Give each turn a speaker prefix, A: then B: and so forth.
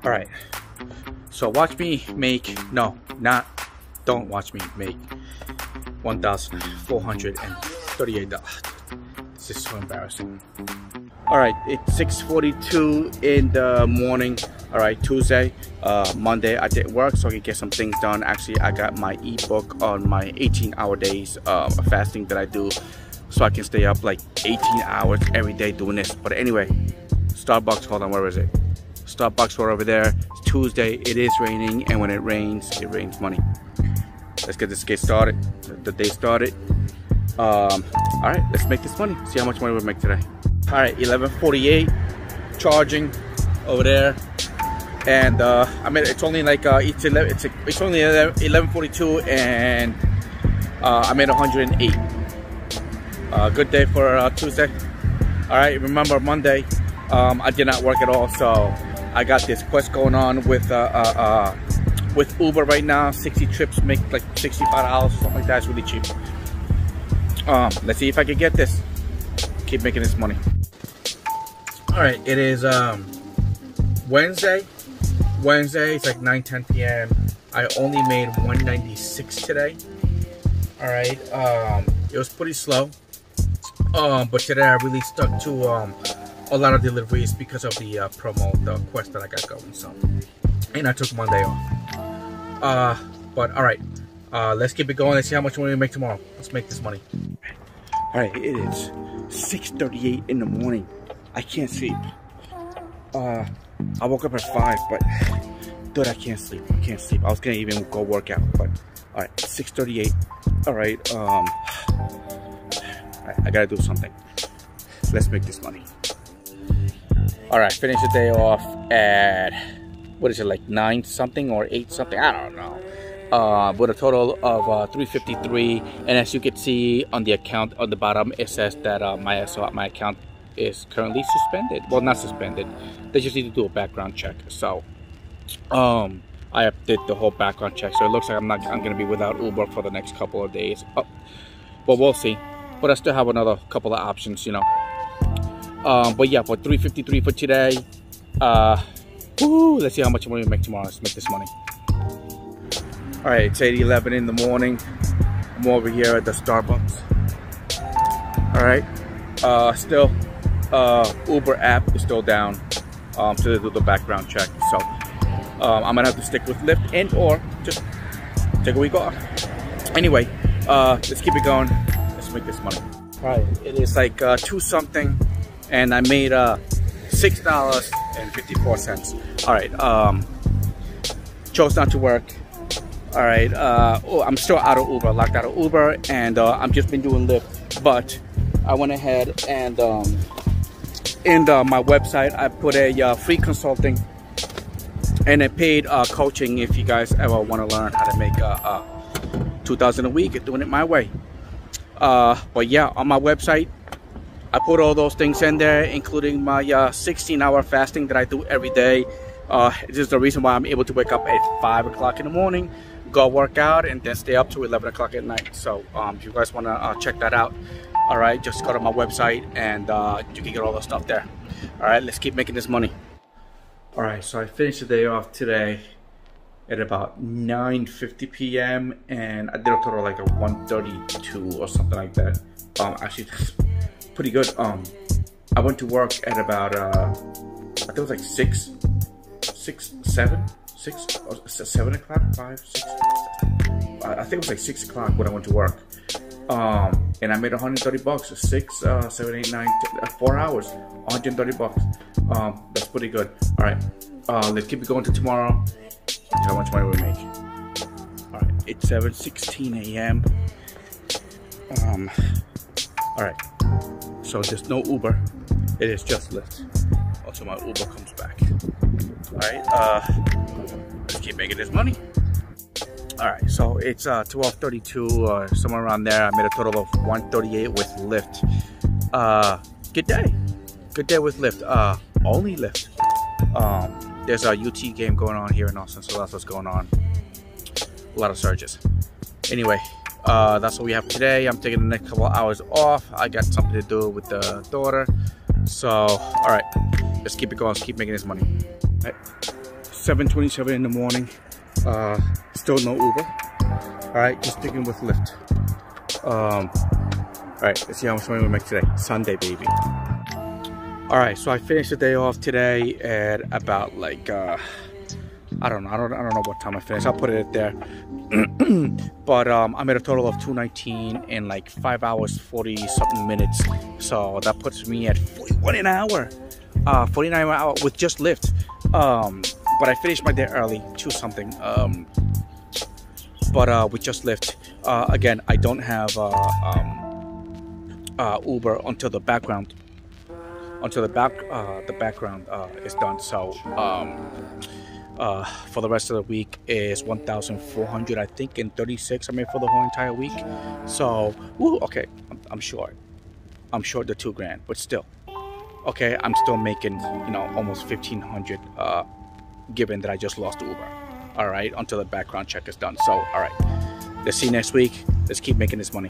A: All right, so watch me make, no, not, don't watch me make $1,438. This is so embarrassing. All right, it's 6:42 in the morning. All right, Tuesday, Monday I didn't work, so I could get some things done. Actually, I got my ebook on my 18-hour days of fasting that I do, so I can stay up like 18 hours every day doing this. But anyway, Starbucks, hold on, where is it? Starbucks right over there. It's Tuesday, it is raining, and when it rains money. Let's get this started, the day started. All right, let's make this money. See how much money we'll make today. All right, 11:48, charging over there, and I mean it's only like it's only 11:42, and I made 108. Good day for Tuesday. All right, remember Monday, I did not work at all, so I got this quest going on with Uber right now. 60 trips make like $65, something like that. It's really cheap. Let's see if I can get this. Keep making this money. All right, it is Wednesday. It's like 9:10 p.m. I only made 196 today. All right, it was pretty slow, but today I really stuck to a lot of deliveries because of the the quest that I got going. So, and I took Monday off. But all right, let's keep it going. Let's see how much money we make tomorrow. Let's make this money. All right, it is 6:38 in the morning. I can't sleep. I woke up at 5, but dude, I can't sleep. I can't sleep. I was gonna even go work out, but all right, 6:38. All right, I gotta do something. Let's make this money. All right, finish the day off at, what is it, like 9 something or 8 something? I don't know. With a total of 353, and as you can see on the account on the bottom, it says that my account is currently suspended. Well, not suspended. They just need to do a background check. So, I did the whole background check. So it looks like I'm gonna be without Uber for the next couple of days. Oh, but we'll see. But I still have another couple of options, you know. But yeah, for 353 for today. Let's see how much money we make tomorrow. Let's make this money. All right, it's 8:11 in the morning. I'm over here at the Starbucks. All right, still, Uber app is still down to do the background check. So I'm gonna have to stick with Lyft and or just take a week off. Anyway, let's keep it going. Let's make this money. All right, it is like 2 something, and I made $6.54. All right, chose not to work. All right, I'm still out of Uber, locked out of Uber, and I've just been doing Lyft. But I went ahead and in my website, I put a free consulting and a paid coaching if you guys ever want to learn how to make $2,000 a week and doing it my way. But yeah, on my website, I put all those things in there, including my 16-hour fasting that I do every day. This is the reason why I'm able to wake up at 5 o'clock in the morning, go work out, and then stay up to 11 o'clock at night. So if you guys want to check that out, all right, just go to my website and you can get all the stuff there. All right, let's keep making this money. All right, so I finished the day off today at about 9:50 p.m. and I did a total of like a 132 or something like that. Actually, that's pretty good. I went to work at about I think it was like 7 o'clock, 5, 6. I think it was like 6 o'clock when I went to work. And I made $130. 6, 7, 8, 9, 10, 4 hours, $130. That's pretty good. All right, let's keep it going to tomorrow. See how much money we make. All right, it's 7:16 a.m. All right, so there's no Uber. It is just Lyft until my Uber comes back. All right, let's keep making this money. All right, so it's 12:32 or somewhere around there. I made a total of 138 with Lyft. Good day with Lyft. Only Lyft. There's a UT game going on here in Austin, so that's what's going on. A lot of surges. Anyway, that's what we have today. I'm taking the next couple of hours off. I got something to do with the daughter. So, all right, let's keep it going. Let's keep making this money. All right. 7:27 in the morning. Still no Uber. All right, just sticking with Lyft. All right, let's see how much money we make today. Sunday, baby. All right, so I finished the day off today at about like I don't know what time I finished. I'll put it there. But I made a total of $219 in like 5 hours 40 something minutes. So that puts me at 41 an hour. 49 an hour with just Lyft. But I finished my day early, 2 something. But with just Lyft. Again, I don't have Uber until the background is done. So for the rest of the week is 1,400, I think, and 36 I made for the whole entire week. So okay, I'm short the $2,000, but still, okay, I'm still making, you know, almost 1,500 given that I just lost Uber. All right, until the background check is done. So all right, let's see next week. Let's keep making this money.